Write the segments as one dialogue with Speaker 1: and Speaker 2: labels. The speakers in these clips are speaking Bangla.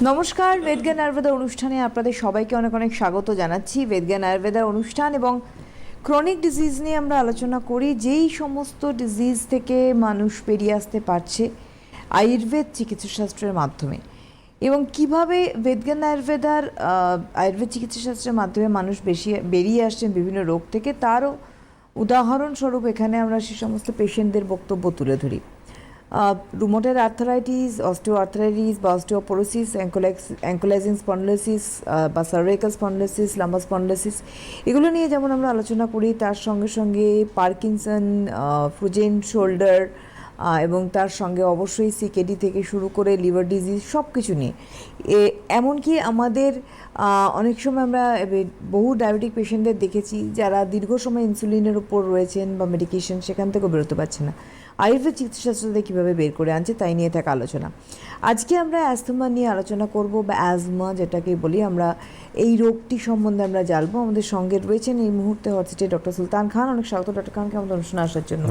Speaker 1: নমস্কার, বেদজ্ঞান আয়ুর্বেদা অনুষ্ঠানে আপনাদের সবাইকে অনেক অনেক স্বাগত জানাচ্ছি। বেদজ্ঞান আয়ুর্বেদার অনুষ্ঠান এবং ক্রনিক ডিজিজ নিয়ে আমরা আলোচনা করি। যেই সমস্ত ডিজিজ থেকে মানুষ বেরিয়ে আসতে পারছে আয়ুর্বেদ চিকিৎসাশাস্ত্রের মাধ্যমে, এবং কিভাবে বেদজ্ঞান আয়ুর্বেদার আয়ুর্বেদ চিকিৎসাশাস্ত্রের মাধ্যমে মানুষ বেরিয়ে আসছেন বিভিন্ন রোগ থেকে, তারও উদাহরণস্বরূপ এখানে আমরা সে সমস্ত পেশেন্টদের বক্তব্য তুলে ধরি। রুমেটয়েড আর্থারাইটিস, অস্টিওআর্থারাইটিস বা অস্টিওপোরোসিস, অ্যাঙ্কোলাইজিং স্পন্ডিলোসিস বা সার্ভাইকাল স্পন্ডিলোসিস, লাম্বার স্পন্ডিলোসিস, এগুলো নিয়ে যেমন আমরা আলোচনা করি, তার সঙ্গে সঙ্গে পার্কিনসন, ফ্রোজেন শোল্ডার এবং তার সঙ্গে অবশ্যই সিকেডি থেকে শুরু করে লিভার ডিজিজ সব কিছু নিয়ে। এমনকি আমাদের অনেক সময় আমরা বহু ডায়াবেটিক পেশেন্টদের দেখেছি যারা দীর্ঘ সময় ইনসুলিনের উপর রয়েছেন বা মেডিকেশন, সেখান থেকেও বেরোতে পারছে না। আয়ুর্বেদ চিকিৎসাশাস্ত্রতে কীভাবে বের করে আনছে তাই নিয়ে থাকা আলোচনা। আজকে আমরা অ্যাস্থমা নিয়ে আলোচনা করব, বা অ্যাজমা যেটাকে বলি আমরা, এই রোগটি সম্বন্ধে আমরা জানবো। আমাদের সঙ্গে রয়েছেন এই মুহূর্তে হটসিটে ডক্টর সুলতান খান, অনেক স্বাগত ডক্টর খানকে আমাদের অনুষ্ঠানে আসার জন্য।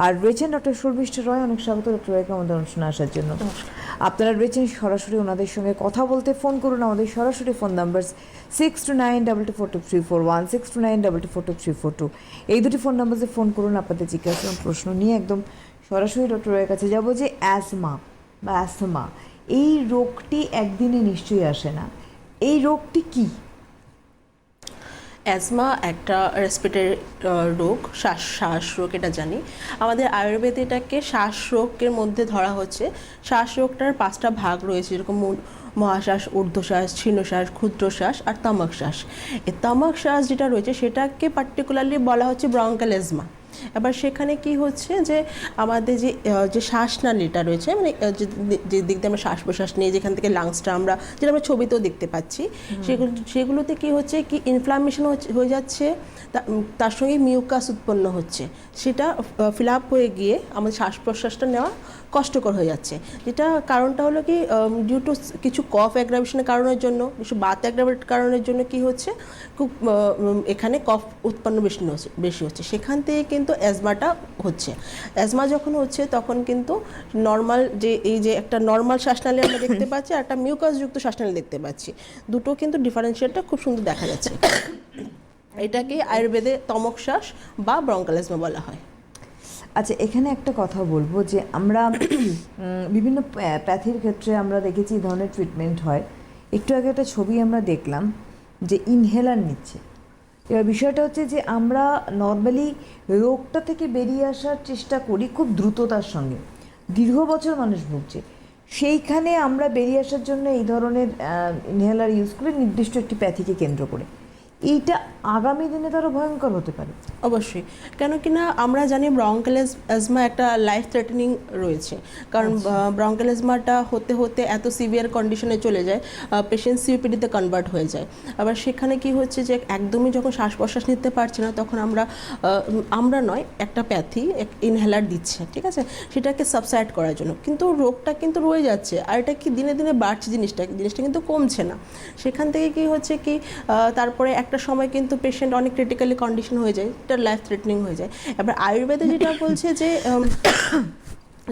Speaker 1: আর রয়েছেন ডক্টর শর্মিষ্ঠা রয়, অনেক স্বাগত ডক্টর রয়কে আমাদের অনুষ্ঠানে আসার জন্য। আপনারা রয়েছেন সরাসরি ওনাদের সঙ্গে কথা বলতে। ফোন করুন আমাদের সরাসরি ফোন নাম্বার 6292242341, 6292242342, এই দুটি ফোন নাম্বারে ফোন করুন। আপনাদের জিজ্ঞাসা প্রশ্ন নিয়ে একদম সরাসরি ডক্টর রয়ের কাছে যাবো যে অ্যাজমা বা অ্যাস্থমা, এই রোগটি একদিনে নিশ্চয়ই আসে না। এই রোগটি কি?
Speaker 2: অ্যাজমা একটা রেসপিরেটরি রোগ, শ্বাস রোগ, এটা জানি। আমাদের আয়ুর্বেদে এটাকে শ্বাসরোগের মধ্যে ধরা হচ্ছে। শ্বাসরোগটার 5টা ভাগ রয়েছে, যেরকম মহাশ্বাস, ঊর্ধ্বশ্বাস, ছিন্নশ্বাস, ক্ষুদ্রশ্বাস আর তামাক শ্বাস। এই তামাক শ্বাস যেটা রয়েছে সেটাকে পার্টিকুলারলি বলা হচ্ছে ব্রঙ্কাল অ্যাজমা। এবার সেখানে কি হচ্ছে যে আমাদের যে শ্বাসনালীটা রয়েছে, মানে যে দিক দিয়ে আমরা শ্বাস প্রশ্বাস নিয়ে, যেখান থেকে লাংসটা আমরা যেটা আমরা ছবিতেও দেখতে পাচ্ছি, সেগুলোতে কি হচ্ছে কি ইনফ্লামেশন হয়ে যাচ্ছে, তার সঙ্গে মিউকাস উৎপন্ন হচ্ছে, সেটা ফিল আপ হয়ে গিয়ে আমাদের শ্বাস প্রশ্বাসটা নেওয়া কষ্টকর হয়ে যাচ্ছে। যেটা কারণটা হলো কি, ডিউ টু কিছু কফ অ্যাগ্রাভেশনের কারণের জন্য, কিছু বাত অ্যাগ্রাভেট কারণের জন্য কি হচ্ছে, খুব এখানে কফ উৎপন্ন বেশি হচ্ছে, সেখান থেকে কিন্তু অ্যাজমাটা হচ্ছে। অ্যাজমা যখন হচ্ছে তখন কিন্তু নর্মাল যে একটা নর্মাল শ্বাসনালী আমরা দেখতে পাচ্ছি আর একটা মিউকাসযুক্ত শ্বাসনালী দেখতে পাচ্ছি, দুটো কিন্তু ডিফারেন্সিয়েটটা খুব সুন্দর দেখা যাচ্ছে। এটাকে আয়ুর্বেদে তমক শ্বাস বা ব্রঙ্কাল অ্যাজমা বলা হয়।
Speaker 1: আচ্ছা, এখানে একটা কথা বলবো যে আমরা বিভিন্ন প্যাথির ক্ষেত্রে আমরা দেখেছি এই ধরনের ট্রিটমেন্ট হয়। একটু আগে একটা ছবি আমরা দেখলাম যে ইনহেলার নিচ্ছে। এবার বিষয়টা হচ্ছে যে আমরা নর্মালি রোগটা থেকে বেরিয়ে আসার চেষ্টা করি খুব দ্রুততার সঙ্গে, দীর্ঘ বছর মানুষ ভুগছে, সেইখানে আমরা বেরিয়ে আসার জন্য এই ধরনের ইনহেলার ইউজ করে নির্দিষ্ট একটি প্যাথিকে কেন্দ্র করে। এইটা আগামী দিনে তারও ভয়ঙ্কর হতে পারে।
Speaker 2: অবশ্যই, কেন কিনা আমরা জানি ব্রঙ্কাল অ্যাজমা একটা লাইফ থ্রেটেনিং রয়েছে, কারণ ব্রঙ্কাল অ্যাজমাটা হতে হতে এত সিভিয়ার কন্ডিশনে চলে যায়, পেশেন্ট সিওপিডিতে কনভার্ট হয়ে যায়। আবার সেখানে কি হচ্ছে যে একদমই যখন শ্বাস প্রশ্বাস নিতে পারছে না, তখন আমরা নয়, একটা প্যাথি ইনহেলার দিচ্ছে, ঠিক আছে, সেটাকে সাবসাইড করার জন্য, কিন্তু রোগটা কিন্তু রয়ে যাচ্ছে, আর এটা কি দিনে দিনে বাড়ছে, জিনিসটা কিন্তু কমছে না। সেখান থেকে কি হচ্ছে কি, তারপরে একটা সময় কিন্তু পেশেন্ট অনেক ক্রিটিক্যালি কন্ডিশন হয়ে যায়, এটা লাইফ থ্রেটনিং হয়ে যায়। এবার আয়ুর্বেদে যেটা বলছে যে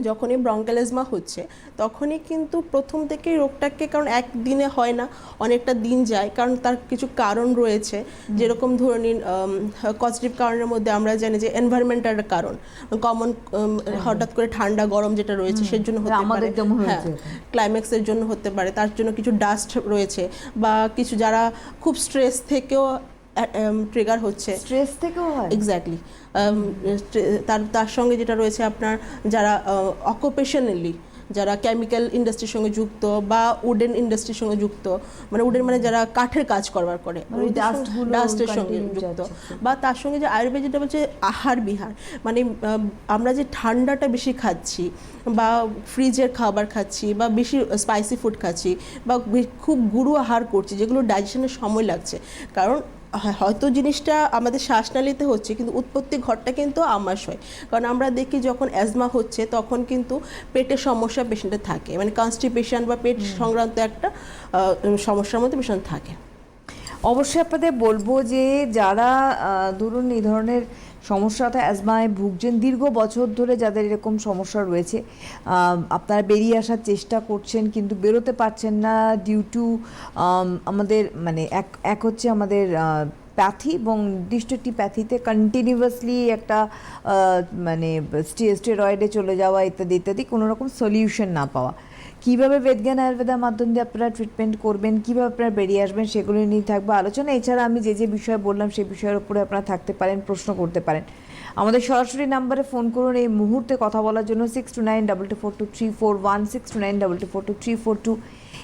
Speaker 2: যখনই ব্রঙ্কাল অ্যাজমা হচ্ছে তখনই কিন্তু প্রথম থেকেই রোগটাকে, কারণ একদিনে হয় না, অনেকটা দিন যায়, কারণ তার কিছু কারণ রয়েছে। যেরকম ধরে নিন, কজটিভ কারণের মধ্যে আমরা জানি যে এনভায়রনমেন্টাল কারণ, কমন হঠাৎ করে ঠান্ডা গরম যেটা রয়েছে সের জন্য হতে পারে, হ্যাঁ, ক্লাইম্যাক্সের জন্য হতে পারে, তার জন্য কিছু ডাস্ট রয়েছে, বা কিছু যারা খুব স্ট্রেস থেকেও ট্রিগার হচ্ছে,
Speaker 1: স্ট্রেস থেকেও হয়,
Speaker 2: এক্স্যাক্টলি। তার সঙ্গে যেটা রয়েছে আপনার, যারা অকুপেশনালি, যারা কেমিক্যাল ইন্ডাস্ট্রির সঙ্গে যুক্ত বা উডেন ইন্ডাস্ট্রির সঙ্গে যুক্ত, মানে উডেন মানে যারা কাঠের কাজ করবার করে, ডাস্টের সঙ্গে যুক্ত, বা তার সঙ্গে যে আয়ুর্বেদ যেটা বলছে আহার বিহার, মানে আমরা যে ঠান্ডাটা বেশি খাচ্ছি, বা ফ্রিজের খাবার খাচ্ছি, বা বেশি স্পাইসি ফুড খাচ্ছি, বা খুব গুঁড়ো আহার করছি, যেগুলো ডাইজেশনের সময় লাগছে, কারণ হয়তো জিনিসটা আমাদের শ্বাসনালীতে হচ্ছে কিন্তু উৎপত্তি ঘরটা কিন্তু আমাশয়। কারণ আমরা দেখি যখন অ্যাজমা হচ্ছে তখন কিন্তু পেটের সমস্যা পেশেন্টের থাকে, মানে কনস্টিপেশন বা পেট সংক্রান্ত একটা সমস্যার মধ্যে পেশেন্ট থাকে।
Speaker 1: অবশ্যই আপনাদের বলবো যে যারা ধরুন এই ধরনের সমস্যাটা অ্যাজমায় ভুগছেন দীর্ঘ বছর ধরে, যাদের এরকম সমস্যা রয়েছে, আপনারা বেরিয়ে আসার চেষ্টা করছেন কিন্তু বেরোতে পারছেন না ডিউ টু আমাদের মানে এক হচ্ছে আমাদের প্যাথি, এবং নির্দিষ্ট একটি প্যাথিতে কন্টিনিউয়াসলি একটা মানে স্টেরয়েডে চলে যাওয়া ইত্যাদি ইত্যাদি, কোনো রকম সলিউশন না পাওয়া। কীভাবে বেদজ্ঞান আয়ুর্বেদার মাধ্যম দিয়ে আপনারা ট্রিটমেন্ট করবেন, কীভাবে আপনারা বেরিয়ে আসবেন, সেগুলো নিয়ে থাকবে আলোচনা। এছাড়া আমি যে যে বিষয়ে বললাম সেই বিষয়ের উপরে আপনারা থাকতে পারেন, প্রশ্ন করতে পারেন। আমাদের সরাসরি নাম্বারে ফোন করুন এই মুহূর্তে কথা বলার জন্য 6292242341, 6292242342,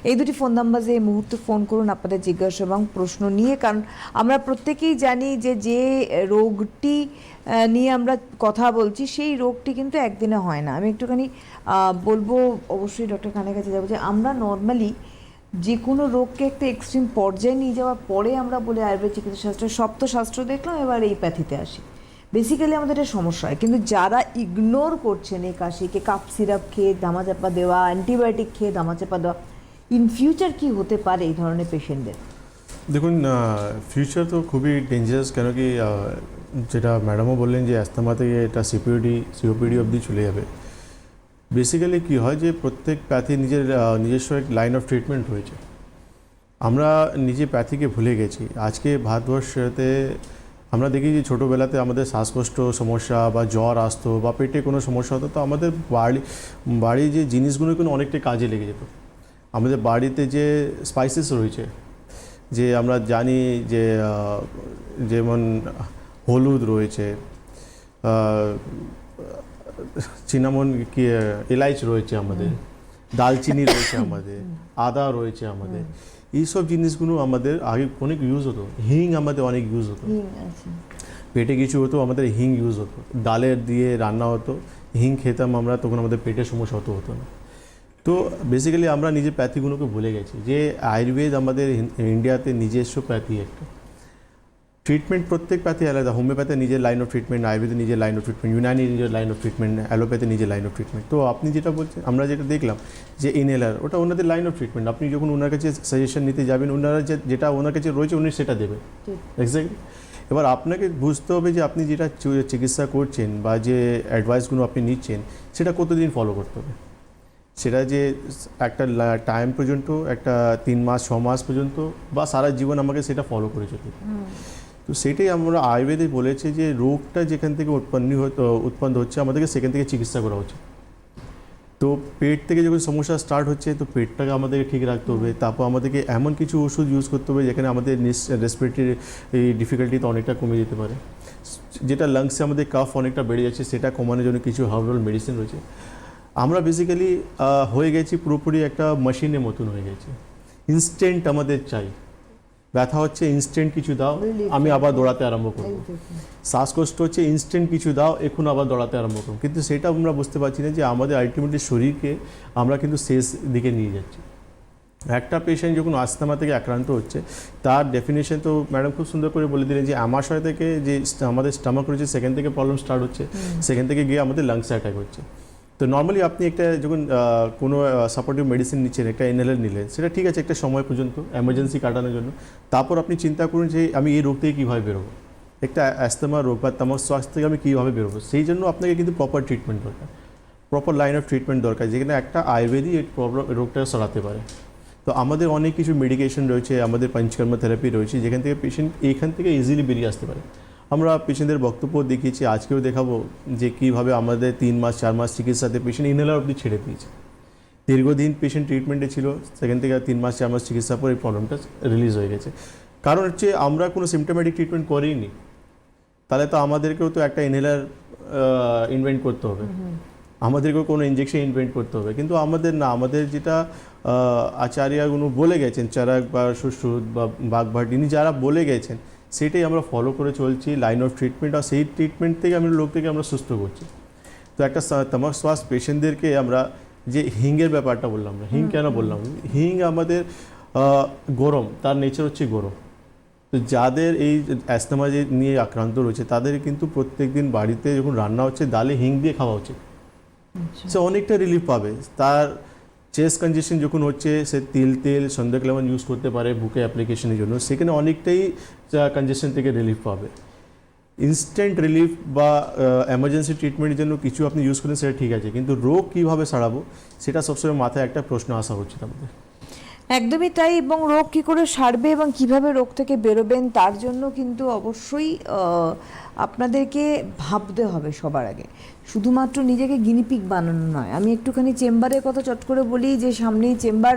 Speaker 1: এই দুটি ফোন নাম্বারে এই মুহূর্তে ফোন করুন আপনাদের জিজ্ঞাসা এবং প্রশ্ন নিয়ে। কারণ আমরা প্রত্যেকেই জানি যে যে রোগটি নিয়ে আমরা কথা বলছি সেই রোগটি কিন্তু একদিনে হয় না। আমি একটুখানি বলবো, অবশ্যই ডক্টর খানের কাছে যাবো, যে আমরা নর্মালি যে কোনো রোগকে একটা এক্সট্রিম পর্যায়ে নিয়ে যাওয়ার পরে আমরা বলি আয়ুর্বেদ চিকিৎসা শাস্ত্র, সপ্তশাস্ত্র দেখলাম, এবার এই প্যাথিতে আসি। বেসিক্যালি আমাদের এটা সমস্যা হয়, কিন্তু যারা ইগনোর করছেন এই কাশিকে, কাপ সিরাপ খেয়ে ধামাচাপা দেওয়া, অ্যান্টিবায়োটিক খেয়ে ধামাচাপা দেওয়া, ইন ফিউচার কি হতে পারে এই ধরনের পেশেন্টদের?
Speaker 3: দেখুন, ফিউচার তো খুবই ডেঞ্জারাস, কেন কি যেটা ম্যাডামও বললেন যে অ্যাস্থমা থেকে এটা সিওপিডি অবধি চলে যাবে। বেসিক্যালি কী হয় যে প্রত্যেক প্যাথি নিজস্ব এক লাইন অফ ট্রিটমেন্ট রয়েছে। আমরা নিজে প্যাথিকে ভুলে গেছি। আজকে ভারতবর্ষতে আমরা দেখি যে ছোটোবেলাতে আমাদের শ্বাসকষ্ট সমস্যা বা জ্বর আসতো বা পেটে কোনো সমস্যা হতো, তো আমাদের বাড়ির যে জিনিসগুলো কিন্তু অনেকটাই কাজে লেগে যেত। আমাদের বাড়িতে যে স্পাইসেস রয়েছে, যে আমরা জানি যে যেমন হলুদ রয়েছে, চিনামন কি এলাইচ রয়েছে আমাদের, দালচিনি রয়েছে আমাদের, আদা রয়েছে আমাদের, এইসব জিনিসগুলো আমাদের আগে অনেক ইউজ হতো। হিং আমাদের অনেক ইউজ হতো, পেটে কিছু হতো আমাদের হিং ইউজ হতো, ডালের দিয়ে রান্না হতো, হিং খেতাম আমরা, তখন আমাদের পেটের সমস্যা হতো না। তো বেসিক্যালি আমরা নিজের প্যাথিগুলোকে ভুলে গেছি যে আয়ুর্বেদ আমাদের ইন্ডিয়াতে নিজস্ব প্যাথি একটা ট্রিটমেন্ট, প্রত্যেক প্যাথি আলাদা। হোমিওপ্যাথি নিজের লাইন অফ ট্রিটমেন্ট, আয়ুর্বেদে নিজের লাইন অফ ট্রিটমেন্ট, ইউনানি নিজের লাইন অফ ট্রিটমেন্ট, অ্যালোপ্যাথি নিজের লাইন অফ ট্রিটমেন্ট। তো আপনি যেটা বলছেন, আমরা যেটা দেখলাম যে ইনহেলার, ওটা ওনাদের লাইন অফ ট্রিটমেন্ট। আপনি যখন ওনার কাছে সাজেশন নিতে যাবেন, ওনারা যেটা ওনার কাছে রয়েছে উনি সেটা দেবে এক্স্যাক্টলি। এবার আপনাকে বুঝতে হবে যে আপনি যেটা চিকিৎসা করছেন বা যে অ্যাডভাইসগুলো আপনি নিচ্ছেন সেটা কতদিন ফলো করতে হবে। সেটা যে একটা টাইম পর্যন্ত, একটা 3 মাস 6 মাস পর্যন্ত, বা সারা জীবন আমাকে সেটা ফলো করে চলতে। তো সেটাই আমরা আয়ুর্বেদে বলেছে যে রোগটা যেখান থেকে উৎপন্ন হচ্ছে আমাদেরকে সেখান থেকে চিকিৎসা করা উচিত। তো পেট থেকে যখন সমস্যা স্টার্ট হচ্ছে, তো পেটটাকে আমাদেরকে ঠিক রাখতে হবে। তারপর আমাদেরকে এমন কিছু ওষুধ ইউজ করতে হবে যেখানে আমাদের রেসপিরেটরি এই ডিফিকাল্টিটা অনেকটা কমে যেতে পারে। যেটা লাংসে আমাদের কাফ অনেকটা বেড়ে যাচ্ছে, সেটা কমানোর জন্য কিছু হার্বাল মেডিসিন রয়েছে। আমরা বেসিক্যালি হয়ে গেছি পুরোপুরি একটা মেশিনের মতন হয়ে গেছে। ইনস্ট্যান্ট আমাদের চাই, ব্যথা হচ্ছে ইনস্ট্যান্ট কিছু দাও, আমি আবার দৌড়াতে আরম্ভ করব। শ্বাসকষ্ট হচ্ছে ইনস্ট্যান্ট কিছু দাও, এখন আবার দৌড়াতে আরম্ভ করব। কিন্তু সেটা আমরা বুঝতে পারছি না যে আমাদের আলটিমেটলি শরীরকে আমরা কিন্তু শেষ দিকে নিয়ে যাচ্ছি। একটা পেশেন্ট যখন আস্তমা থেকে আক্রান্ত হচ্ছে, তার ডেফিনেশন তো ম্যাডাম খুব সুন্দর করে বলে দিলেন যে আমাশয় থেকে যে আমাদের স্টমাক রয়েছে সেখান থেকে প্রবলেম স্টার্ট হচ্ছে, সেখান থেকে গিয়ে আমাদের লাংসে অ্যাটাক হচ্ছে। তো নর্মালি আপনি একটা যখন কোনো সাপোর্টিভ মেডিসিন নিচ্ছেন, একটা ইনহেলার নিলেন, সেটা ঠিক আছে একটা সময় পর্যন্ত এমার্জেন্সি কাটানোর জন্য। তারপর আপনি চিন্তা করুন যে আমি এই রোগ থেকে কীভাবে বেরোবো, একটা অ্যাস্তমা রোগ বা তামাক শ্বাস থেকে আমি কীভাবে বেরোবো। সেই জন্য আপনাকে কিন্তু প্রপার ট্রিটমেন্ট দরকার, প্রপার লাইন অফ ট্রিটমেন্ট দরকার, যেখানে একটা আয়ুর্বেদই এই রোগটা সরাতে পারে। তো আমাদের অনেক কিছু মেডিকেশন রয়েছে, আমাদের পঞ্চকর্ম থেরাপি রয়েছে, যেখান থেকে পেশেন্ট এইখান থেকে ইজিলি বেরিয়ে আসতে পারে। আমরা পেশেন্টদের বক্তব্য দেখিয়েছি, আজকেও দেখাবো যে কীভাবে আমাদের 3 মাস 4 মাস চিকিৎসাতে পেশেন্ট ইনহেলার অবধি ছেড়ে দিয়েছে। দীর্ঘদিন পেশেন্ট ট্রিটমেন্টে ছিল, সেখান থেকে 3 মাস 4 মাস চিকিৎসা পর এই প্রবলেমটা রিলিজ হয়ে গেছে। কারণ হচ্ছে আমরা কোনো সিমটোম্যাটিক ট্রিটমেন্ট করিনি, তাহলে তো আমাদেরকেও তো একটা ইনহেলার ইনভেন্ট করতে হবে, আমাদেরকেও কোনো ইঞ্জেকশন ইনভেন্ট করতে হবে। কিন্তু আমাদের না, আমাদের যেটা আচার্যগুলো বলে গেছেন, চারাক বা সুশ্রুত বা বাগভাটিনি যারা বলে গেছেন, সেটাই আমরা ফলো করে চলছি, লাইন অফ ট্রিটমেন্ট। আর সেই ট্রিটমেন্ট থেকে লোককে আমরা সুস্থ করছি। তো একটা তামাক শ্বাস পেশেন্টদেরকে আমরা যে হিংয়ের ব্যাপারটা বললাম, না হিং কেন বললাম, হিং আমাদের গরম, তার নেচার হচ্ছে গরম। তো যাদের এই অ্যাস্তমা নিয়ে আক্রান্ত রয়েছে তাদের কিন্তু প্রত্যেক দিন বাড়িতে যখন রান্না হচ্ছে ডালে হিং দিয়ে খাওয়া উচিত। সে অনেকটা রিলিফ পাবে। তার চেস্ট কনজেশন যখন হচ্ছে, সে তেল সন্ধ্যাক্লেমন ইউজ করতে পারে বুকে অ্যাপ্লিকেশনের জন্য, সেখানে অনেকটাই কনজেশন থেকে রিলিফ পাবে। ইনস্ট্যান্ট রিলিফ বা এমার্জেন্সি ট্রিটমেন্টের জন্য কিছু আপনি ইউজ করেন সেটা ঠিক আছে, কিন্তু রোগ কীভাবে সারাবো সেটা সবসময় মাথায় একটা প্রশ্ন আসা উচিত আমাদের।
Speaker 1: একদমই তাই, এবং রোগ কী করে সারবে এবং কিভাবে রোগ থেকে বেরোবেন তার জন্য কিন্তু অবশ্যই আপনাদেরকে ভাবতে হবে সবার আগে, শুধুমাত্র নিজেকে গিনিপিগ বানানো নয়। আমি একটুখানি চেম্বারের কথা চট করে বলি যে সামনেই চেম্বার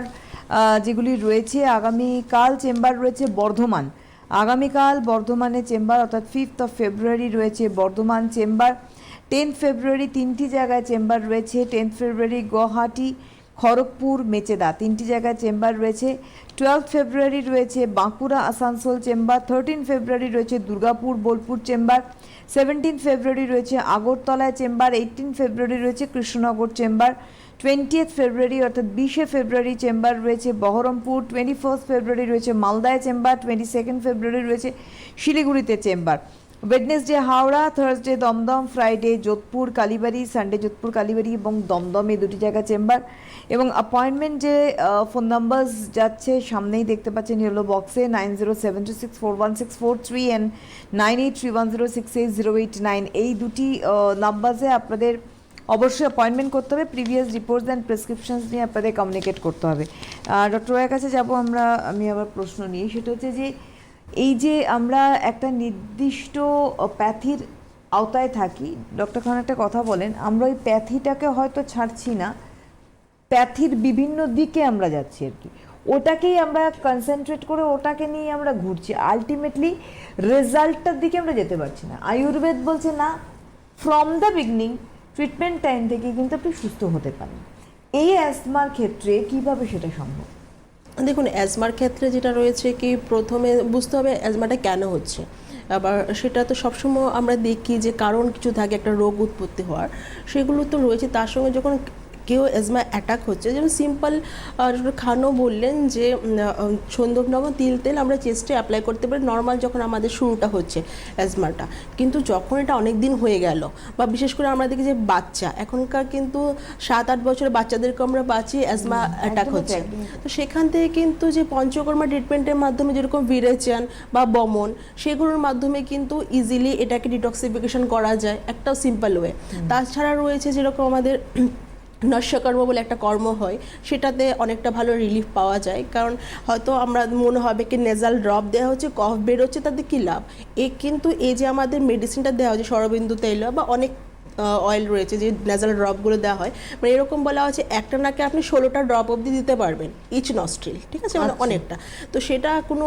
Speaker 1: যেগুলি রয়েছে, আগামীকাল চেম্বার রয়েছে বর্ধমান, আগামীকাল বর্ধমানে চেম্বার অর্থাৎ 5th of February রয়েছে বর্ধমান চেম্বার। 10th February 3টি জায়গায় চেম্বার রয়েছে, 10th February গুয়াহাটি, খড়গপুর, মেচেদা 3টি জায়গায় চেম্বার রয়েছে। 12th February রয়েছে Bankura, Asansol chamber. 13th February রয়েছে Durgapur, Bolpur chamber. 17th February রয়েছে আগরতলায় চেম্বার। 18th February রয়েছে কৃষ্ণনগর চেম্বার। 20th February অর্থাৎ 20শে ফেব্রুয়ারি চেম্বার রয়েছে বহরমপুর। 21st February রয়েছে মালদায় চেম্বার। 22nd February রয়েছে শিলিগুড়িতে chamber. Wednesday Howrah, Thursday Dum Dum, Friday Jodhpur Kalibari, Sunday Jodhpur Kalibari এবং দমদম, এই দুটি জায়গা চেম্বার। এবং অ্যাপয়েন্টমেন্ট যে ফোন নাম্বারস যাচ্ছে সামনেই দেখতে পাচ্ছেন ইয়েলো বক্সে, 90764164 অ্যান্ড 9831068089, এই দুটি নাম্বারসে আপনাদের অবশ্যই অ্যাপয়েন্টমেন্ট করতে হবে। প্রিভিয়াস রিপোর্টস অ্যান্ড প্রেসক্রিপশনস নিয়ে আপনাদের কমিউনিকেট করতে হবে। ডক্টর রায়ের কাছে যাব আমি আবার প্রশ্ন নিয়ে, সেটা হচ্ছে যে এই যে আমরা একটা নির্দিষ্ট প্যাথির আওতায় থাকি, ডক্টর খান একটা কথা বলেন, আমরা ওই প্যাথিটাকে হয়তো ছাড়ছি না, প্যাথির বিভিন্ন দিকে আমরা যাচ্ছি আর কি, ওটাকেই আমরা কনসেন্ট্রেট করে ওটাকে নিয়ে আমরা ঘুরছি, আলটিমেটলি রেজাল্টটার দিকে আমরা যেতে পারছি না। আয়ুর্বেদ বলছে না, from the beginning treatment time থেকে কিন্তু আপনি সুস্থ হতে পারেন। এই অ্যাজমার ক্ষেত্রে কিভাবে সেটা সম্ভব?
Speaker 2: দেখুন, অ্যাজমার ক্ষেত্রে যেটা রয়েছে কি, প্রথমে বুঝতে হবে অ্যাজমাটা কেন হচ্ছে। আবার সেটা তো সবসময় আমরা দেখি যে কারণ কিছু থাকে একটা রোগ উৎপত্তি হওয়ার, সেগুলো তো রয়েছে। তার সঙ্গে যখন কেউ অ্যাজমা অ্যাটাক হচ্ছে, যেমন সিম্পল খানও বললেন যে সন্দর্ভনম তিল তেল আমরা চেস্টে অ্যাপ্লাই করতে পারি নর্মাল যখন আমাদের শুরুটা হচ্ছে অ্যাজমাটা। কিন্তু যখন এটা অনেক দিন হয়ে গেল, বা বিশেষ করে আমরা দেখি যে বাচ্চা এখনকার কিন্তু 7-8 বছরের বাচ্চাদেরকে আমরা বাঁচি অ্যাজমা অ্যাটাক হচ্ছে, তো সেখান থেকে কিন্তু যে পঞ্চকর্মা ট্রিটমেন্টের মাধ্যমে যেরকম ভিরেচান বা বমন, সেগুলোর মাধ্যমে কিন্তু ইজিলি এটাকে ডিটক্সিফিকেশন করা যায়, একটা সিম্পল ওয়ে। তাছাড়া রয়েছে যেরকম আমাদের নস্যকর্ম বলে একটা কর্ম হয়, সেটাতে অনেকটা ভালো রিলিফ পাওয়া যায়। কারণ হয়তো আমরা মনে হবে কি নেজাল ড্রপ দেওয়া হচ্ছে, কফ বেরোচ্ছে, তাতে কী লাভ? কিন্তু এই যে আমাদের মেডিসিনটা দেওয়া হচ্ছে সরবিন্দু তৈল বা অনেক অয়েল রয়েছে যে নেজাল ড্রপগুলো দেওয়া হয়, মানে এরকম বলা হচ্ছে একটা নাকে আপনি 16টা ড্রপ অবধি দিতে পারবেন ইচ নস্ট্রিল, ঠিক আছে, মানে অনেকটা। তো সেটা কোনো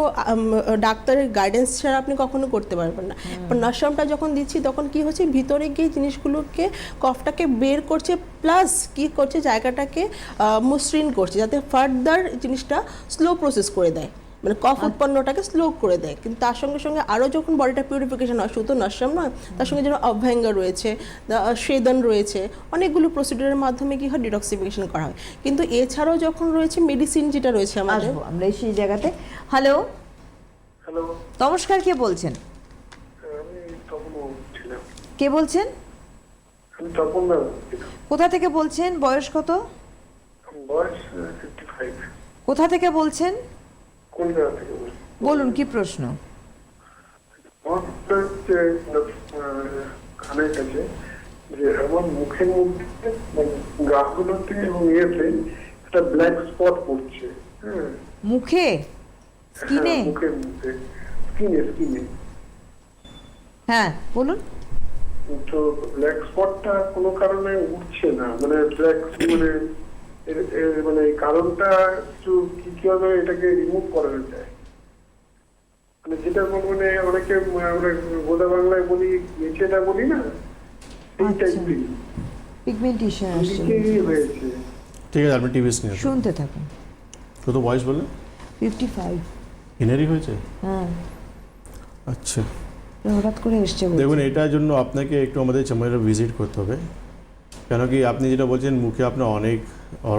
Speaker 2: ডাক্তারের গাইডেন্স ছাড়া আপনি কখনো করতে পারবেন না। নশমটা যখন দিচ্ছি তখন কি হচ্ছে, ভিতরে গিয়ে জিনিসগুলোকে কফটাকে বের করছে, প্লাস কি করছে জায়গাটাকে মসৃণ করছে, যাতে ফার্দার জিনিসটা স্লো প্রসেস করে দেয়, মানে কফ উৎপন্নটাকে স্লো করে দেয়। কিন্তু তার সঙ্গে সঙ্গে আরও যখন বডিটা পিউরিফিকেশন হয়, শুধু নশম নয়, তার সঙ্গে যেন অভ্যঙ্গ রয়েছে, স্বেদন রয়েছে, অনেকগুলো প্রসিডিউরের মাধ্যমে কি হয় ডিটক্সিফিকেশন করা হয়। কিন্তু এছাড়াও যখন রয়েছে মেডিসিন যেটা রয়েছে আমাদের,
Speaker 1: আমরা সেই জায়গাতে। হ্যালো
Speaker 4: হ্যালো,
Speaker 1: নমস্কার, কে বলছেন?
Speaker 4: আমি তপন বলছিলাম।
Speaker 1: কে বলছেন?
Speaker 4: আমি তপন দা বলছিলাম।
Speaker 1: কোথা থেকে বলছেন? বয়স কত?
Speaker 4: বয়স 55।
Speaker 1: কোথা থেকে বলছেন?
Speaker 4: কোন জায়গা থেকে বলছি?
Speaker 1: বলুন, কি প্রশ্ন?
Speaker 4: আমার প্রশ্ন হচ্ছে কানের কাছে, যে আমার মুখের মধ্যে মানে গাগুলোতে এবং ইয়েতে একটা ব্ল্যাক স্পট পড়ছে। হ্যাঁ,
Speaker 1: মুখে, স্কিনে?
Speaker 4: হ্যাঁ, মুখের মধ্যে স্কিনে।
Speaker 1: হ্যাঁ, বলুন।
Speaker 4: তো ব্ল্যাক স্পটটা কোনো কারণে উঠছে না, মানে ব্ল্যাক মানে এই কারণটা কিছু কিভাবে এটাকে রিমুভ করা যায়? মানে যেটা মানে অনেকে আমরা গোদা বাংলায় বলি, মেচেটা বলি না, এই টাইপের
Speaker 1: পিগমেন্টেশন আসছে।
Speaker 4: হয়েছে।
Speaker 3: ঠিক আছে, আপনি টিভি স্ক্রিনে
Speaker 1: শুনতে থাকুন।
Speaker 3: কত বয়স বললেন?
Speaker 1: 55।
Speaker 3: ইনারি হয়েছে?
Speaker 1: হ্যাঁ,
Speaker 3: আচ্ছা,
Speaker 1: হঠাৎ করে এসছে বলছে।
Speaker 3: দেখুন এটার জন্য আপনাকে একটু আমাদের চেম্বারে ভিজিট করতে হবে, কেন কি আপনি যেটা বলছেন মুখে আপনার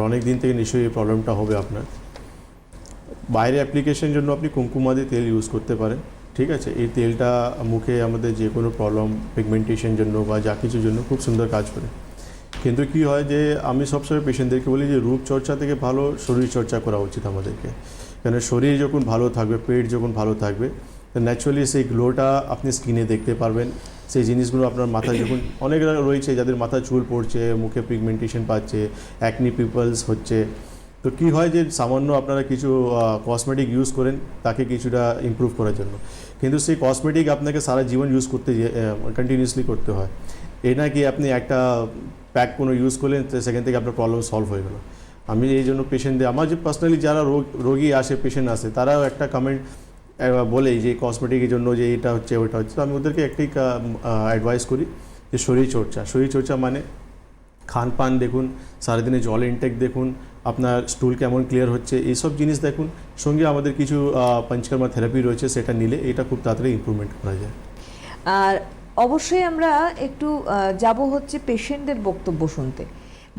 Speaker 3: অনেক দিন থেকে নিশ্চয়ই এই প্রবলেমটা হবে আপনার। বাইরে অ্যাপ্লিকেশনের জন্য আপনি কুমকুমাদি তেল ইউজ করতে পারেন, ঠিক আছে। এই তেলটা মুখে আমাদের যে কোনো প্রবলেম, পিগমেন্টেশন জন্য বা যা কিছুর জন্য খুব সুন্দর কাজ করে। কিন্তু কি হয় যে আমি সবসময় পেশেন্টদেরকে বলি যে রূপচর্চা থেকে ভালো শরীর চর্চা করা উচিত আমাদেরকে, কেন শরীর যখন ভালো থাকবে, পেট যখন ভালো থাকবে, তো ন্যাচুরালি সেই গ্লোটা আপনি স্কিনে দেখতে পারবেন। সেই জিনিসগুলো আপনার মাথায় যখন অনেক রয়েছে যাদের মাথায় চুল পড়ছে, মুখে পিগমেন্টেশন পাচ্ছে, অ্যাকনি পিপলস হচ্ছে, তো কী হয় যে সামান্য আপনারা কিছু কসমেটিক ইউজ করেন তাকে কিছুটা ইমপ্রুভ করার জন্য, কিন্তু সেই কসমেটিক আপনাকে সারা জীবন ইউজ করতে কন্টিনিউসলি করতে হয়। এই না কি আপনি একটা প্যাক কোনো ইউজ করলেন তো সেখান থেকে আপনার প্রবলেম সলভ হয়ে গেলো। আমি এই জন্য পেশেন্টদের, আমার যে পার্সোনালি যারা রোগী আসে, পেশেন্ট আসে, তারাও একটা কমেন্ট বলে যে কসমেটিকের জন্য যে এটা হচ্ছে ওটা হচ্ছে, তো আমি ওদেরকে একটাই অ্যাডভাইস করি যে শরীরচর্চা মানে খান পান দেখুন, সারাদিনে জল ইনটেক দেখুন, আপনার স্টুল কেমন ক্লিয়ার হচ্ছে, এইসব জিনিস দেখুন। সঙ্গে আমাদের কিছু পঞ্চকর্মা থেরাপি রয়েছে, সেটা নিলে এটা খুব তাড়াতাড়ি ইমপ্রুভমেন্ট করা যায়।
Speaker 1: আর অবশ্যই আমরা একটু যাব হচ্ছে পেশেন্টদের বক্তব্য শুনতে।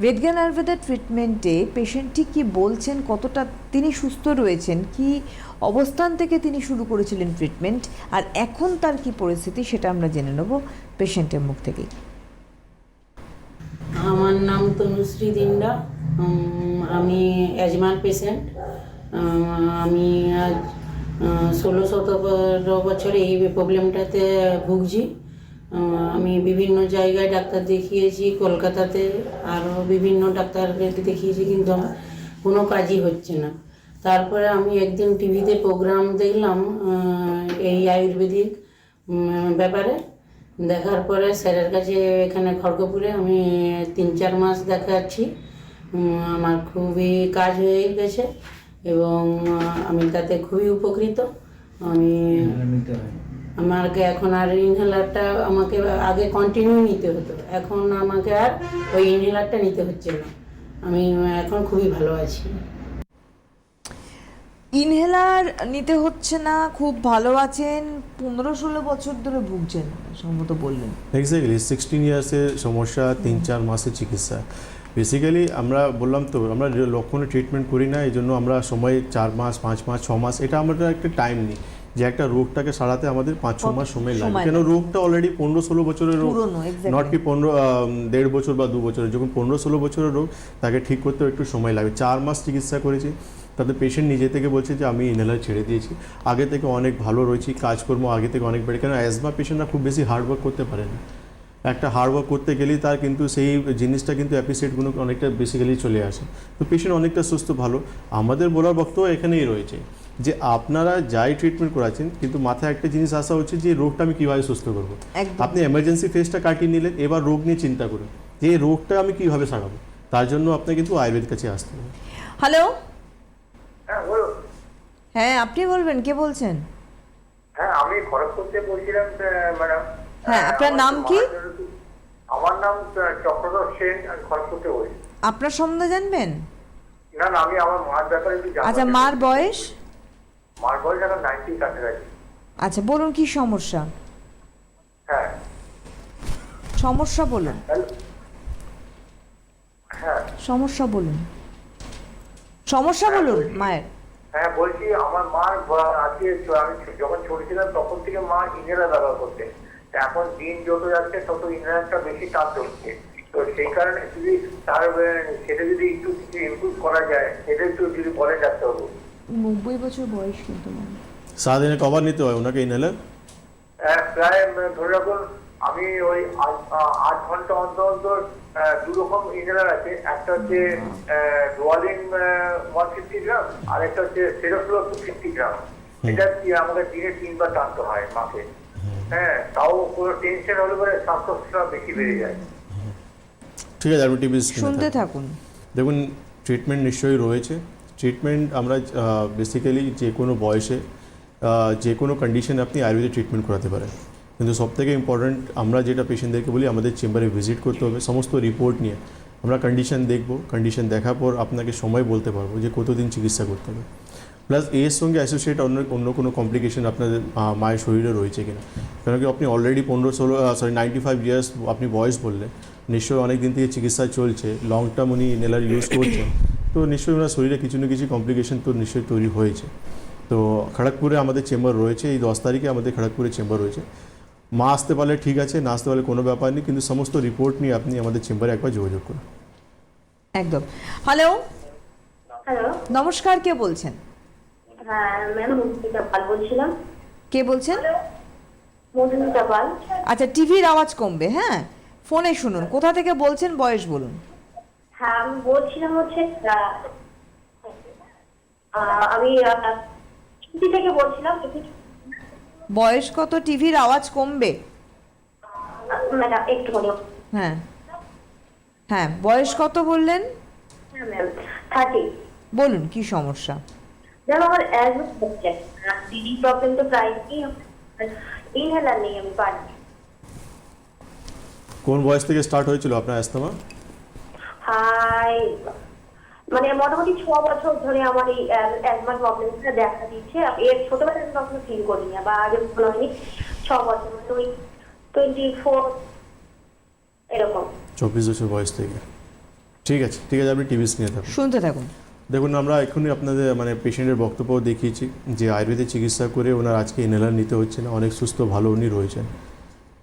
Speaker 1: বেদজ্ঞান আয়ুর্বেদা ট্রিটমেন্টে পেশেন্ট ঠিক কী বলছেন, কতটা তিনি সুস্থ রয়েছেন, কি অবস্থান থেকে তিনি শুরু করেছিলেন ট্রিটমেন্ট, আর এখন তার কি পরিস্থিতি, সেটা আমরা জেনে নেব পেশেন্টের মুখ থেকেই।
Speaker 5: আমার নাম তনুশ্রী দিন্ডা, আমি অ্যাজমার পেশেন্ট। আমি আজ 16-17 বছর এই প্রবলেমটাতে ভুগছি। আমি বিভিন্ন জায়গায় ডাক্তার দেখিয়েছি, কলকাতাতে আরও বিভিন্ন ডাক্তারকে দেখিয়েছি, কিন্তু আমার কোনো কাজই হচ্ছে না। তারপরে আমি একদিন টিভিতে প্রোগ্রাম দেখলাম এই আয়ুর্বেদিক ব্যাপারে। দেখার পরে স্যারের কাছে এখানে খড়গপুরে আমি 3-4 মাস দেখাচ্ছি। আমার খুবই কাজ হয়ে গেছে এবং আমি তাতে খুবই উপকৃত। আমাকে এখন আর ইনহেলারটা আমাকে আগে কন্টিনিউ নিতে হতো, এখন আমাকে আর ওই ইনহেলারটা নিতে হচ্ছে না। আমি এখন খুবই ভালো আছি।
Speaker 1: ইনহেলার নিতে হচ্ছে না, খুব ভালো আছেন, 15-16 বছর ধরে ভুগছেন সম্ভবত বললেন।
Speaker 3: এক্স্যাক্টলি 16 ইয়ার্সের সমস্যা, 3-4 মাসের চিকিৎসা। বেসিক্যালি আমরা বললাম তো, আমরা লক্ষণে ট্রিটমেন্ট করি না, এই জন্য আমরা সময় 4 মাস, 5 মাস, 6 মাস, এটা আমরা একটা টাইম নিই যে একটা রোগটাকে সারাতে আমাদের 5-6 মাস সময় লাগে, কেন রোগটা অলরেডি 15-16 বছরের রোগ, নট কি 1.5 বছর বা 2 বছরের। যখন 15-16 বছরের রোগ, তাকে ঠিক করতেও একটু সময় লাগে। 4 মাস চিকিৎসা করেছি, তাদের পেশেন্ট নিজে থেকে বলছে যে আমি ইনহেলার ছেড়ে দিয়েছি, আগে থেকে অনেক ভালো রয়েছি, কাজকর্ম আগে থেকে অনেক বেড়ে। কেন অ্যাজমা পেশেন্টরা খুব বেশি হার্ডওয়ার্ক করতে পারে না, একটা হার্ডওয়ার্ক করতে গেলেই তার কিন্তু সেই জিনিসটা কিন্তু অ্যাপিসেটগুলো অনেকটা বেসিক্যালি চলে আসে। তো পেশেন্ট অনেকটা সুস্থ ভালো। আমাদের বলার বক্তব্য এখানেই রয়েছে যে আপনারা যাই ট্রিটমেন্ট করাচ্ছেন, কিন্তু মাথায় একটা জিনিস আসা উচিত যে রোগটা আমি কীভাবে সুস্থ করবো। আপনি এমার্জেন্সি ফেজটা কাটিয়ে নিলেন, এবার রোগ নিয়ে চিন্তা করুন যে এই রোগটা আমি কীভাবে সারাবো। তার জন্য আপনাকে কিন্তু আয়ুর্বেদ কাছে আসতে হবে।
Speaker 1: হ্যালো,
Speaker 4: হ্যাঁ বলুন।
Speaker 1: হ্যাঁ আপনি বলবেন, কে বলছেন?
Speaker 4: হ্যাঁ আমি খড়গপুর থেকে বলছিলাম ম্যাডাম।
Speaker 1: হ্যাঁ, আপনার নাম কি?
Speaker 4: আমার নাম চক্রধর সেন, আমি খড়গপুর থেকে বলছি।
Speaker 1: আপনার সম্বন্ধে জানবেন?
Speaker 4: না না, আমি আমার মার ব্যাপারে একটু জানতে
Speaker 1: আচ্ছা, মার বয়স?
Speaker 4: মার বয়স এখন 90 কাছাকাছি।
Speaker 1: আচ্ছা, বলুন কি সমস্যা?
Speaker 4: হ্যাঁ
Speaker 1: সমস্যা বলুন,
Speaker 4: হ্যাঁ
Speaker 1: সমস্যা বলুন, সমস্যা বলুন মায়ের।
Speaker 4: হ্যাঁ বলছি, আমার মার আজকে আমি যখন ছোট ছিলাম তখন থেকে মা ইনহেলার ব্যবহার করতে, এখন দিন যত যাচ্ছে তত ইনহেলারটা বেশি টানতে হচ্ছে। তো সেই কারণে যদি তার সেটা যদি একটু কিছু ইমপ্রুভ করা যায়, সেটা একটু যদি বলে ডাক্তারবাবু।
Speaker 1: 90 বছর বয়স কিন্তু
Speaker 3: সারাদিনে কবার নিতে হয় ওনাকে ইনহেলার?
Speaker 4: প্রায় ধরে রাখুন, আমি ওই 8 ঘন্টা অন্তর অন্তর 2 রকম ইনহেলার আছে। একটা হচ্ছে রোয়ালিন 150 গ্রাম, আর একটা হচ্ছে সেরোফ্লো 250 গ্রাম। এটা আমাদের দিনে 3 বার টানতে হয় মাকে। হ্যাঁ, তাও কোনো টেনশন হলে পরে শ্বাসকষ্টটা বেশি বেড়ে যায়।
Speaker 3: ঠিক আছে, আপনি টিভি
Speaker 1: শুনতে থাকুন।
Speaker 3: দেখুন, ট্রিটমেন্ট নিশ্চয়ই রয়েছে। ট্রিটমেন্ট আমরা বেসিক্যালি যে কোনো বয়সে যে কোনো কন্ডিশনে আপনি আয়ুর্বেদিক ট্রিটমেন্ট করাতে পারেন, কিন্তু সবথেকে ইম্পর্ট্যান্ট আমরা যেটা পেশেন্টদেরকে বলি, আমাদের চেম্বারে ভিজিট করতে হবে, সমস্ত রিপোর্ট নিয়ে আমরা কন্ডিশন দেখব। কন্ডিশন দেখার পর আপনাকে সময় বলতে পারবো যে কতদিন চিকিৎসা করতে হবে, প্লাস এর সঙ্গে অ্যাসোসিয়েট অন্য কোনো কমপ্লিকেশন আপনাদের মায়ের শরীরে রয়েছে কিনা। কেন কি আপনি অলরেডি 95 ইয়ার্স আপনি বয়স বললেন, নিশ্চয়ই অনেক দিন থেকে চিকিৎসা চলছে, লং টার্ম উনি ইনহেলার ইউজ করছেন, তো নিশ্চয়ই ওনার শরীরে কিছু না কিছু কমপ্লিকেশন তো নিশ্চয়ই তৈরি হয়েছে। তো খড়গপুরে আমাদের চেম্বার রয়েছে, এই 10 তারিখে আমাদের খড়গপুরে চেম্বার রয়েছে। মা আসতে পারলে ঠিক আছে, না আসতে পারলে কোনো ব্যাপার নেই, কিন্তু সমস্ত রিপোর্ট নিয়ে আপনি আমাদের চেম্বারে একবার যোগাযোগ করুন।
Speaker 1: একদম। হ্যালো,
Speaker 6: হ্যালো,
Speaker 1: নমস্কার, কে বলছেন?
Speaker 6: হ্যাঁ ম্যাম, মুক্তিকা পাল বলছিলাম।
Speaker 1: কে বলছেন?
Speaker 6: মধুমিতা পাল।
Speaker 1: আচ্ছা, টিভির আওয়াজ কমবে, হ্যাঁ, ফোনে শুনুন। কোথা থেকে বলছেন, বয়স বলুন।
Speaker 6: হ্যাঁ, আমি বলছিলাম হচ্ছে আমি চিঠি থেকে বলছিলাম।
Speaker 1: বয়স কত? টিভির আওয়াজ কমবে।
Speaker 6: ম্যাডাম একটু বলো।
Speaker 1: হ্যাঁ হ্যাঁ, বয়স কত বললেন?
Speaker 6: হ্যাঁ ম্যাম, 30।
Speaker 1: বলুন কি সমস্যা।
Speaker 6: ম্যাম আমার অ্যাজমা হচ্ছে, ব্রিদিং প্রবলেম তো প্রায়ই, ইনহেলার নেই, আমি পারি।
Speaker 3: কোন বয়স থেকে স্টার্ট হয়েছিল আপনার অ্যাস্তমা?
Speaker 6: হাই, মানে মোটামুটি 6 বছর ধরে আমার এই অ্যাজমার প্রবলেমটা দেখা দিচ্ছে। এর ছোটবেলায় আমি কখনো ফিল করিনি বা আগে মনে হয়নি। 6 বছর মানে ওই 24 এরকম।
Speaker 3: 24 বছর বয়স থেকে। ঠিক আছে, ঠিক আছে, আপনি টিভি স্ক্রিনে থাকুন।
Speaker 1: শুনতে থাকুন।
Speaker 3: দেখুন, আমরা এখনই আপনাদের মানে পেশেন্টের বক্তব্য দেখিয়েছি যে আয়ুর্বেদিক চিকিৎসা করে ওনার আজকে ইনহেলার নিতে হচ্ছে না, অনেক সুস্থ ভালো উনি রয়েছেন।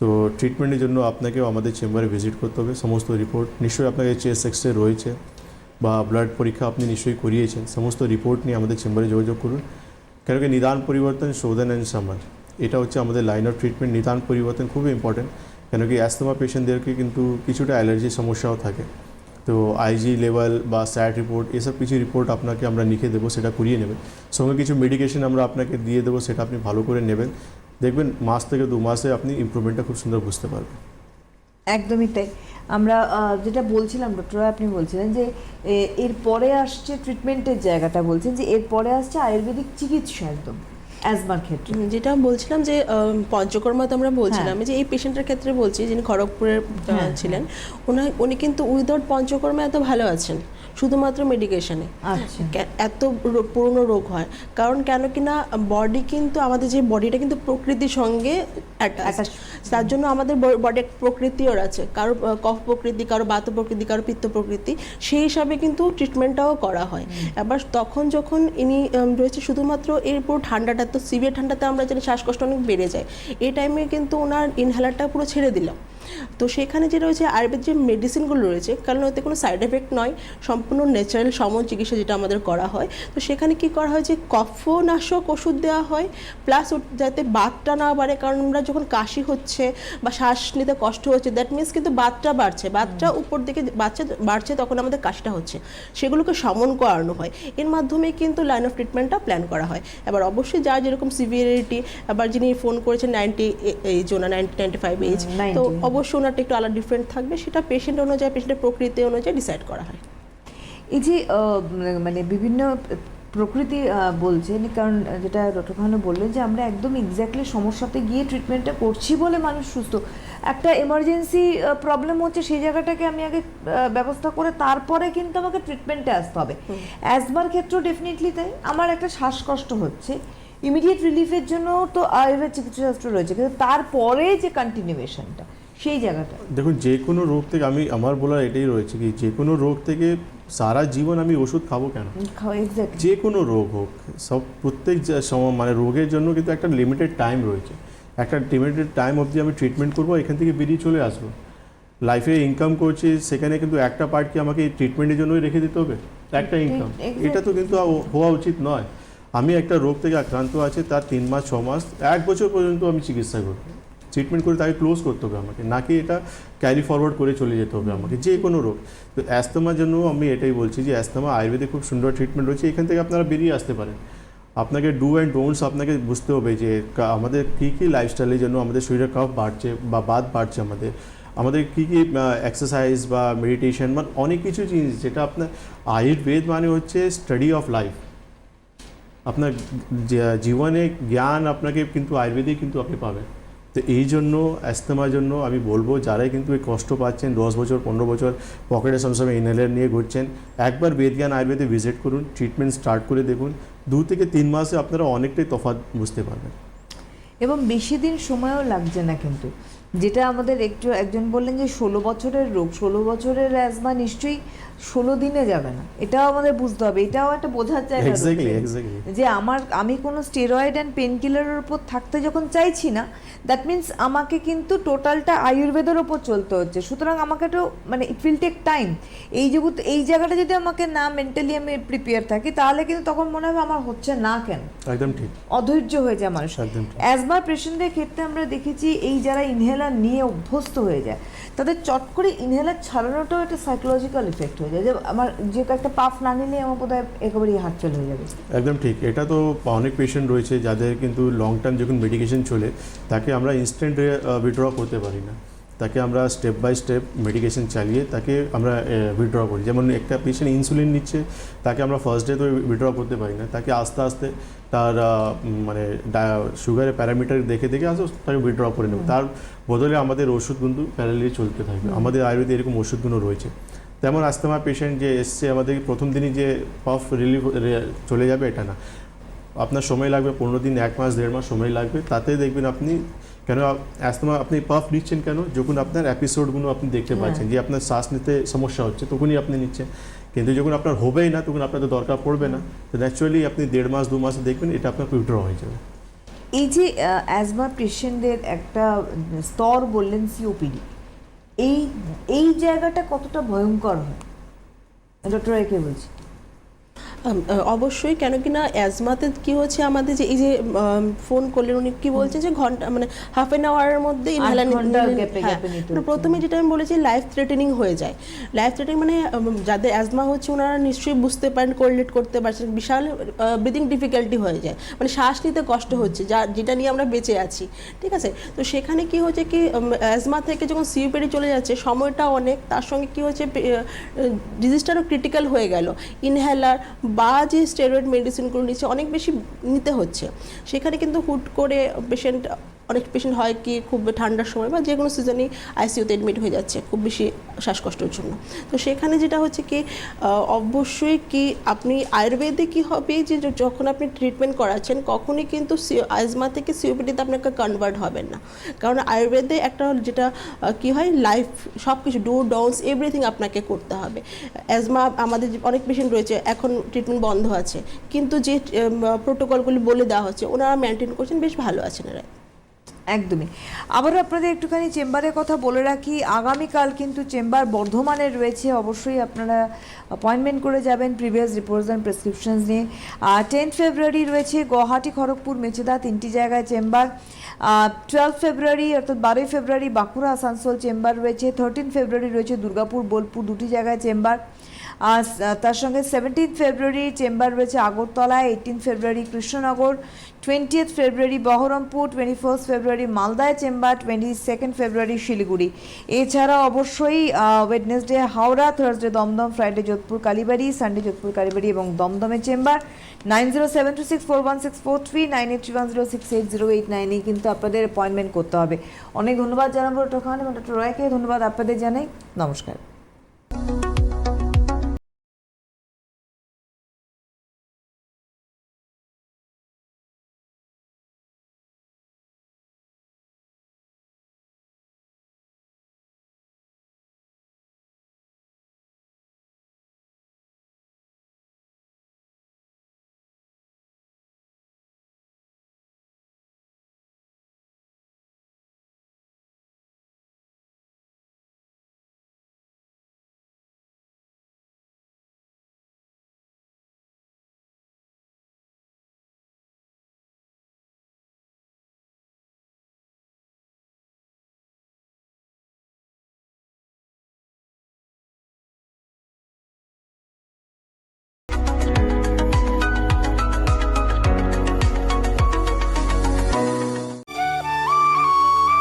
Speaker 3: তো ট্রিটমেন্টের জন্য আপনাকেও আমাদের চেম্বারে ভিজিট করতে হবে। সমস্ত রিপোর্ট নিশ্চয়ই আপনাকে চেস্ট এক্সরে রয়েছে বা ব্লাড পরীক্ষা আপনি নিশ্চয়ই করিয়েছেন, সমস্ত রিপোর্ট নিয়ে আমাদের চেম্বারে যোগাযোগ করুন। কেন কি নিদান পরিবর্তন শোধন অ্যান্ড সামার, এটা হচ্ছে আমাদের লাইন অফ ট্রিটমেন্ট। নিদান পরিবর্তন খুবই ইম্পর্টেন্ট, কেন কি অ্যাস্তমা পেশেন্টদেরকে কিন্তু কিছুটা অ্যালার্জির সমস্যাও থাকে। তো আইজি লেভেল বা স্যাট রিপোর্ট এসব কিছু রিপোর্ট আপনাকে আমরা লিখে দেবো, সেটা করিয়ে নেবেন। সঙ্গে কিছু মেডিকেশন আমরা আপনাকে দিয়ে দেবো, সেটা আপনি ভালো করে নেবেন। দেখবেন মাস থেকে 2 মাসে আপনি ইমপ্রুভমেন্টটা খুব সুন্দর বুঝতে পারবেন।
Speaker 1: একদমই তাই। আমরা যেটা বলছিলাম ডক্টর, আপনি বলছিলেন যে এরপরে আসছে ট্রিটমেন্টের জায়গাটা, বলছেন যে এরপরে আসছে আয়ুর্বেদিক চিকিৎসা একদম অ্যাজমার ক্ষেত্রে।
Speaker 2: যেটা বলছিলাম যে পঞ্চকর্মা তো আমরা বলছিলাম, যে এই পেশেন্টের ক্ষেত্রে বলছি যিনি খড়গপুরের ছিলেন, উনি কিন্তু উইদাউট পঞ্চকর্মা এত ভালো আছেন, শুধুমাত্র মেডিকেশনে।
Speaker 1: আচ্ছা,
Speaker 2: এত পুরনো রোগ হয় কারণ কেন কিনা বডি কিন্তু আমাদের যে বডিটা কিন্তু প্রকৃতির সঙ্গে attached। তার জন্য আমাদের বডি প্রকৃতিও আছে, কারো কফ প্রকৃতি, কারো বাত প্রকৃতি, কারো পিত্ত প্রকৃতি, সেই হিসাবে কিন্তু ট্রিটমেন্টটাও করা হয়। এবার তখন যখন ইনি রয়েছে শুধুমাত্র এর পুরো ঠান্ডাটা, তো সিভিয়ার ঠান্ডাতে আমরা জানি শ্বাসকষ্ট অনেক বেড়ে যায়, এই টাইমে কিন্তু ওনার ইনহেলারটা পুরো ছেড়ে দিলাম। তো সেখানে যে রয়েছে আয়ুর্বেদ যে মেডিসিনগুলো রয়েছে, কারণ ওতে কোনো সাইড এফেক্ট নয়, সম্পূর্ণ ন্যাচারাল সমন চিকিৎসা যেটা আমাদের করা হয়। তো সেখানে কি করা হয় যে কফনাশক ওষুধ দেওয়া হয়, প্লাস যাতে বাতটা না বাড়ে, কারণ আমরা যখন কাশি হচ্ছে বা শ্বাস নিতে কষ্ট হচ্ছে, দ্যাট মিনস কিন্তু বাতটা বাড়ছে, বাতটা উপর দিকে বাড়ছে, তখন আমাদের কাশিটা হচ্ছে, সেগুলোকে সমন করানো হয়। এর মাধ্যমে কিন্তু লাইন অফ ট্রিটমেন্টটা প্ল্যান করা হয়। এবার অবশ্যই যার যেরকম সিভিয়ারিটি, আবার যিনি ফোন করেছেন 90 এজ, ওনার 90-95 এজ, তো অবশ্যই ওনারটা একটু আলাদা ডিফারেন্ট থাকবে, সেটা পেশেন্ট অনুযায়ী, পেশেন্টের প্রকৃতি অনুযায়ী ডিসাইড করা হয়।
Speaker 1: এই যে মানে বিভিন্ন প্রকৃতি বলছেন, কারণ যেটা ডক্টর খানও বললেন যে আমরা একদম এক্স্যাক্টলি সমস্যাতে গিয়ে ট্রিটমেন্টটা করছি বলে মানুষ সুস্থ। একটা এমার্জেন্সি প্রবলেম হচ্ছে, সেই জায়গাটাকে আমি আগে ব্যবস্থা করে তারপরে কিন্তু আমাকে ট্রিটমেন্টে আসতে হবে। অ্যাজমার ক্ষেত্রেও ডেফিনেটলি তাই। আমার একটা শ্বাসকষ্ট হচ্ছে, ইমিডিয়েট রিলিফের জন্য তো আয়ুর্বেদ চিকিৎসাশাস্ত্র রয়েছে, কিন্তু তারপরে যে কন্টিনিউয়েশনটা, সেই জায়গাটা
Speaker 3: দেখুন, যে কোনো রোগ থেকে আমার বলার এটাই রয়েছে কি যে কোনো রোগ থেকে সারা জীবন আমি ওষুধ খাবো কেন?
Speaker 1: এক্স্যাক্টলি
Speaker 3: যে কোনো রোগ হোক, সব প্রত্যেক মানে রোগের জন্য কিন্তু একটা লিমিটেড টাইম রয়েছে। একটা লিমিটেড টাইম অবধি আমি ট্রিটমেন্ট করবো, এখান থেকে বেরিয়ে চলে আসবো। লাইফে ইনকাম করছি, সেখানে কিন্তু একটা পার্ট কি আমাকে এই ট্রিটমেন্টের জন্যই রেখে দিতে হবে? একটা ইনকাম, এটা তো কিন্তু হওয়া উচিত নয়। আমি একটা রোগ থেকে আক্রান্ত আছে, তার 3 মাস 6 মাস 1 বছর পর্যন্ত আমি চিকিৎসা করবো, ট্রিটমেন্ট করে তাকে ক্লোজ করতে হবে আমাকে, নাকি এটা ক্যারি ফরওয়ার্ড করে চলে যেতে হবে আমাকে, যে কোনো রোগ। তো অ্যাস্তমার জন্য আমি এটাই বলছি যে অ্যাস্তমা আয়ুর্বেদে খুব সুন্দর ট্রিটমেন্ট রয়েছে, এখান থেকে আপনারা বেরিয়ে আসতে পারেন। আপনাকে ডু অ্যান্ড ডোন্টস আপনাকে বুঝতে হবে যে আমাদের কী কী লাইফস্টাইলের জন্য আমাদের শরীরে কফ বাড়ছে বা বাত বাড়ছে, আমাদের কী কী এক্সারসাইজ বা মেডিটেশন, মানে অনেক কিছু জিনিস যেটা আপনার আয়ুর্বেদ মানে হচ্ছে স্টাডি অফ লাইফ। আপনার জীবনে জ্ঞান আপনাকে কিন্তু আয়ুর্বেদেই কিন্তু আপনি পাবেন। তো এই জন্য অ্যাস্তমার জন্য আমি বলবো, যারাই কিন্তু এই কষ্ট পাচ্ছেন 10 বছর 15 বছর পকেটে সবসময় ইনহেলার নিয়ে ঘুরছেন, একবার বেদজ্ঞান আয়ুর্বেদে ভিজিট করুন, ট্রিটমেন্ট স্টার্ট করে দেখুন, 2 থেকে 3 মাসে আপনারা অনেকটাই তফাৎ বুঝতে পারবেন।
Speaker 1: এবং বেশি দিন সময়ও লাগছে না কিন্তু। যেটা আমাদের একজন বললেন যে 16 বছরের রোগ, 16 বছরের অ্যাজমা নিশ্চয়ই 16 দিনে যাবে না, এটাও আমাদের বুঝতে হবে, এটাও একটা বোঝার জায়গা
Speaker 3: এক্স্যাক্টলি
Speaker 1: রয়েছে।
Speaker 3: এক্স্যাক্টলি
Speaker 1: যে আমি কোনো স্টেরয়েড অ্যান্ড পেন কিলারের উপর থাকতে যখন চাইছি না, দ্যাট মিন্স আমাকে কিন্তু টোটালটা আয়ুর্বেদের ওপর চলতে হচ্ছে। সুতরাং আমাকে তো মানে ইট উইল টেক টাইম। এই জায়গাটা যদি আমাকে না মেন্টালি আমি প্রিপেয়ার থাকি, তাহলে কিন্তু তখন মনে হবে আমার হচ্ছে না কেন,
Speaker 3: একদম ঠিক।
Speaker 1: অধৈর্য হয়ে যায় মানুষ।
Speaker 3: একদম ঠিক।
Speaker 1: অ্যাজমার পেশেন্টদের ক্ষেত্রে আমরা দেখেছি এই যারা ইনহেলার নিয়ে অভ্যস্ত হয়ে যায়, তাদের চট করে ইনহেলার ছাড়ানোটাও একটা সাইকোলজিক্যাল ইফেক্ট হয়ে যায়, যে আমার যে একটা পাফ না নিলে আমার বোধহয় একেবারেই হার্ট ফেল হয়ে যাবে।
Speaker 3: একদম ঠিক। এটা তো অনেক পেশেন্ট রয়েছে যাদের কিন্তু লং টার্ম যখন মেডিকেশন চলে, তাকে আমরা ইনস্ট্যান্ট উইথড্র করতে পারি না, তাকে আমরা স্টেপ বাই স্টেপ মেডিকেশন চালিয়ে তাকে আমরা উইথড্র করি। যেমন একটা পেশেন্ট ইনসুলিন নিচ্ছে, তাকে আমরা ফার্স্ট ডে তো উইথড্র করতে পারি না, তাকে আস্তে আস্তে তার মানে সুগারের প্যারামিটার দেখে দেখে তাকে উইথড্র করে নেব। তার বদলে আমাদের ওষুধ কিন্তু প্যারালি চলতে থাকবে। আমাদের আয়ুর্বেদে এরকম ওষুধগুলো রয়েছে। তেমন আস্তমা পেশেন্ট যে এসছে আমাদের প্রথম দিনই যে পাফ রিলিফ চলে যাবে এটা না, আপনার সময় লাগবে 15 দিন, 1 মাস 1.5 মাস সময় লাগবে। তাতে দেখবেন আপনি কেন অ্যাস্তমা আপনি পাফ নিচ্ছেন কেন, যখন আপনার এপিসোডগুলো আপনি দেখতে পাচ্ছেন যে আপনার শ্বাস নিতে সমস্যা হচ্ছে, তখনই আপনি নিচ্ছেন। কিন্তু যখন আপনার হবেই না, তখন আপনাদের দরকার পড়বে না, তো ন্যাচুরালি আপনি 1.5 মাস 2 মাসে দেখবেন এটা আপনার উইথড্র হয়ে যাবে।
Speaker 1: এই যে অ্যাজমা পেশেন্টদের একটা স্তর বললেন সিওপিডি, এই জায়গাটা কতটা ভয়ঙ্কর হয়, ডক্টর একে বলছি।
Speaker 2: অবশ্যই, কেন কি না অ্যাজমাতে কি হচ্ছে আমাদের যে এই যে ফোন করলেন উনি কি বলছেন যে ঘন্টা মানে হাফ এন আওয়ারের মধ্যে ইনহেলার প্রথমে যেটা আমি বলেছি লাইফ থ্রেটেনিং হয়ে যায়। লাইফ থ্রেটেনিং মানে যাদের অ্যাজমা হচ্ছে ওনারা নিশ্চয়ই বুঝতে পারেন, কোরিলেট করতে পারছেন, বিশাল ব্রিদিং ডিফিকাল্টি হয়ে যায়, মানে শ্বাস নিতে কষ্ট হচ্ছে, যেটা নিয়ে আমরা বেঁচে আছি, ঠিক আছে। তো সেখানে কি হচ্ছে কি অ্যাজমা থেকে যখন সিওপিডি চলে যাচ্ছে সময়টা অনেক, তার সঙ্গে কি হচ্ছে ডিজিজটারও ক্রিটিক্যাল হয়ে গেল, ইনহেলার বা যে স্টেরয়েড মেডিসিনগুলো নিচ্ছে অনেক বেশি নিতে হচ্ছে। সেখানে কিন্তু হুট করে অনেক পেশেন্ট হয় কি খুব ঠান্ডার সময় বা যে কোনো সিজনেই আইসিইউতে অ্যাডমিট হয়ে যাচ্ছে খুব বেশি শ্বাসকষ্টের জন্য। তো সেখানে যেটা হচ্ছে কি অবশ্যই কি আপনি আয়ুর্বেদে কি হবে যে যখন আপনি ট্রিটমেন্ট করাচ্ছেন কখনই কিন্তু অ্যাজমা থেকে সিওপিডিতে আপনাকে কনভার্ট হবেন না, কারণ আয়ুর্বেদে একটা যেটা কি হয় লাইফ সব কিছু ডু ডাউন্স এভরিথিং আপনাকে করতে হবে। অ্যাজমা আমাদের অনেক পেশেন্ট রয়েছে এখন ট্রিটমেন্ট বন্ধ আছে, কিন্তু যে প্রোটোকলগুলি বলে দেওয়া হচ্ছে ওনারা মেনটেন করছেন, বেশ ভালো আছেন এরা।
Speaker 1: একদমই। আবারও আপনাদের একটুখানি চেম্বারের কথা বলে রাখি, আগামীকাল কিন্তু চেম্বার বর্ধমানে রয়েছে, অবশ্যই আপনারা অ্যাপয়েন্টমেন্ট করে যাবেন প্রিভিয়াস রিপোর্টস অ্যান্ড প্রেসক্রিপশনস নিয়ে। 10 ফেব্রুয়ারি রয়েছে গুয়াহাটি, খড়গপুর, মেচেদা 3টি জায়গায় চেম্বার। 12 ফেব্রুয়ারি অর্থাৎ 12 ফেব্রুয়ারি বাঁকুড়া, আসানসোল চেম্বার রয়েছে। 13 ফেব্রুয়ারি রয়েছে দুর্গাপুর, বোলপুর 2টি জায়গায় চেম্বার। তার সঙ্গে 17 ফেব্রুয়ারি চেম্বার রয়েছে আগরতলায়, 18 ফেব্রুয়ারি কৃষ্ণনগর, 20th ফেব্রুয়ারি বহরমপুর, 21st ফেব্রুয়ারি মালদায় চেম্বার, 22nd ফেব্রুয়ারি শিলিগুড়ি। এছাড়া অবশ্যই Wednesday Howrah, Thursday Dum Dum, Friday Jodhpur Kalibari, Sunday Jodhpur Kalibari এবং দমদমে চেম্বার। 9072641643, 9831068089 কিন্তু আপনাদের অ্যাপয়েন্টমেন্ট করতে হবে। অনেক ধন্যবাদ জানাবো ডক্টর খান এবং ডক্টর রয়কে, ধন্যবাদ আপনাদের জানাই, নমস্কার।